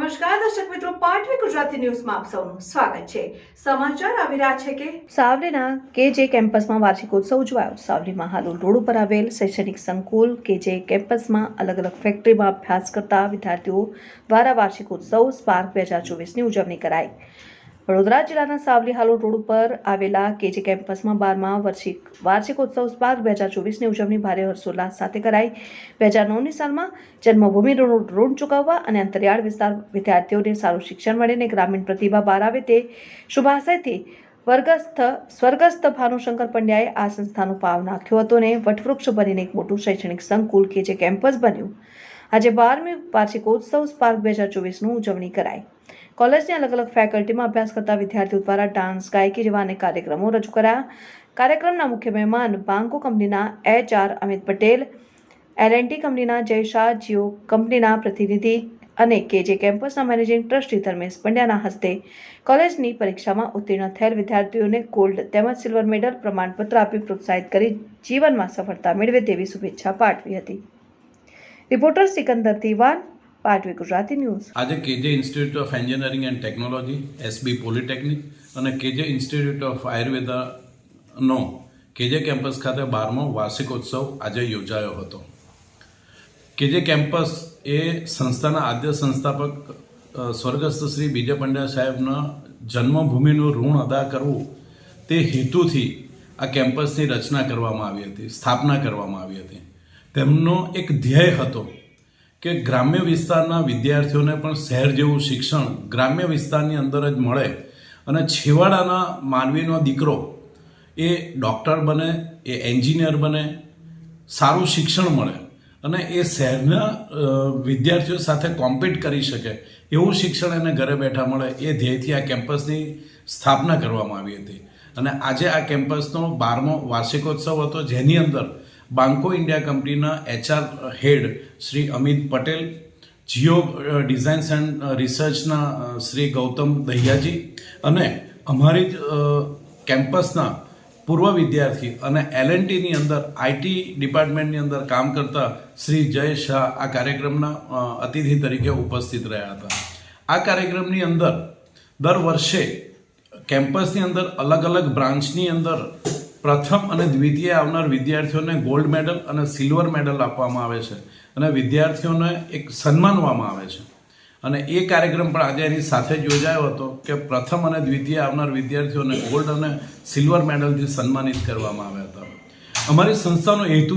નમસ્કાર દર્શક મિત્રો, પાટવી ગુજરાતી ન્યૂઝમાં આપ સૌનું સ્વાગત છે। સમાચાર આવી રહ્યા છે કે સાવલીના કેજે કેમ્પસમાં વાર્ષિકોત્સવ ઉજવાયો। સાવલીમાં હાલોલ રોડ ઉપર આવેલ શૈક્ષણિક સંકુલ કેજે કેમ્પસમાં અલગ અલગ ફેક્ટરીમાં અભ્યાસ કરતા વિદ્યાર્થીઓ દ્વારા વાર્ષિકોત્સવ સ્પાર્ક 2024ની ઉજવણી કરાઈ। વડોદરા જિલ્લાના સાવલી હાલોલ રોડ ઉપર આવેલા કેજે કેમ્પસમાં 12મા વાર્ષિકોત્સવ સ્પાર્ક 2024ની ઉજવણી ભારે હર્ષોલ્લાસ સાથે કરાઈ। 2009ની સાલમાં જન્મભૂમિ ઋણ ચૂકવવા અને અંતરિયાળ વિસ્તાર વિદ્યાર્થીઓને સારું શિક્ષણ મળે અને ગ્રામીણ પ્રતિભા બહાર આવે તે શુભાશયથી સ્વર્ગસ્થ ભાનુશંકર પંડ્યાએ આ સંસ્થાનો પાવ નાખ્યો હતો અને વટવૃક્ષ બનીને એક મોટું શૈક્ષણિક સંકુલ કે જે કેમ્પસ બન્યું। આજે 12મી વાર્ષિકોત્સવ સ્પાર્ક 2024ની ઉજવણી કરાઈ। કોલેજની અલગ અલગ ફેકલ્ટીમાં અભ્યાસ કરતા વિદ્યાર્થીઓ દ્વારા ડાન્સ, ગાયકી જેવા અનેક કાર્યક્રમો રજૂ કરાયા। કાર્યક્રમના મુખ્ય મહેમાન બાંકો કંપનીના HR અમિત પટેલ, L&T કંપનીના જય શાહ, જીઓ કંપનીના પ્રતિનિધિ અને કેજે કેમ્પસના મેનેજિંગ ટ્રસ્ટી ધર્મેશ પંડ્યાના હસ્તે કોલેજની પરીક્ષામાં ઉત્તીર્ણ થયેલ વિદ્યાર્થીઓને ગોલ્ડ તેમજ સિલ્વર મેડલ પ્રમાણપત્ર આપી પ્રોત્સાહિત કરી જીવનમાં સફળતા મેળવે તેવી શુભેચ્છા પાઠવી હતી। રિપોર્ટર સિકંદર દીવાન, પાટવી ગુજરાતી ન્યૂઝ। આજે કેજે institute of engineering and technology, SB polytechnic અને કેજે ઇન્સ્ટિટ્યૂટ ઓફ આયુર્વેદાનો કેજે કેમ્પસ ખાતે 12મો વાર્ષિકોત્સવ આજે યોજાયો હતો। કેજે કેમ્પસ એ સંસ્થાના આદ્ય સંસ્થાપક સ્વર્ગસ્થ શ્રી બીજે પંડ્યા સાહેબના જન્મભૂમિનું ઋણ અદા કરવું તે હેતુથી આ કેમ્પસની રચના કરવામાં આવી હતી, સ્થાપના કરવામાં આવી હતી। તેમનો એક ધ્યેય હતો કે ગ્રામ્ય વિસ્તારના વિદ્યાર્થીઓને પણ શહેર જેવું શિક્ષણ ગ્રામ્ય વિસ્તારની અંદર જ મળે અને છેવાડાના માનવીનો દીકરો એ ડૉક્ટર બને, એ એન્જિનિયર બને, સારું શિક્ષણ મળે અને એ શહેરના વિદ્યાર્થીઓ સાથે કોમ્પિટ કરી શકે એવું શિક્ષણ એને ઘરે બેઠા મળે એ ધ્યેયથી આ કેમ્પસની સ્થાપના કરવામાં આવી હતી। અને આજે આ કેમ્પસનો 12મો વાર્ષિકોત્સવ હતો, જેની અંદર બાંકો ઇન્ડિયા કંપનીના HR head Shri Amit Patel, Geo designs and રિસર્ચના શ્રી ગૌતમ દહિયાજી અને અમારી કેમ્પસના પૂર્વ વિદ્યાર્થી અને L&Tની અંદર IT ડિપાર્ટમેન્ટની અંદર કામ કરતા શ્રી જય શાહ આ કાર્યક્રમના અતિથિ તરીકે ઉપસ્થિત રહ્યા હતા। આ કાર્યક્રમની અંદર દર વર્ષે કેમ્પસની અંદર અલગ અલગ બ્રાન્ચની અંદર પ્રથમ અને દ્વિતીય આવનાર વિદ્યાર્થીઓને ગોલ્ડ મેડલ અને સિલ્વર મેડલ આપવામાં આવે છે અને વિદ્યાર્થીઓને એક સન્માનવામાં આવે છે। અને એ કાર્યક્રમ પણ આજે એની સાથે જ યોજાયો હતો કે પ્રથમ અને દ્વિતીય આવનાર વિદ્યાર્થીઓને ગોલ્ડ અને સિલ્વર મેડલથી સન્માનિત કરવામાં આવ્યા હતા। અમારી સંસ્થાનો હેતુ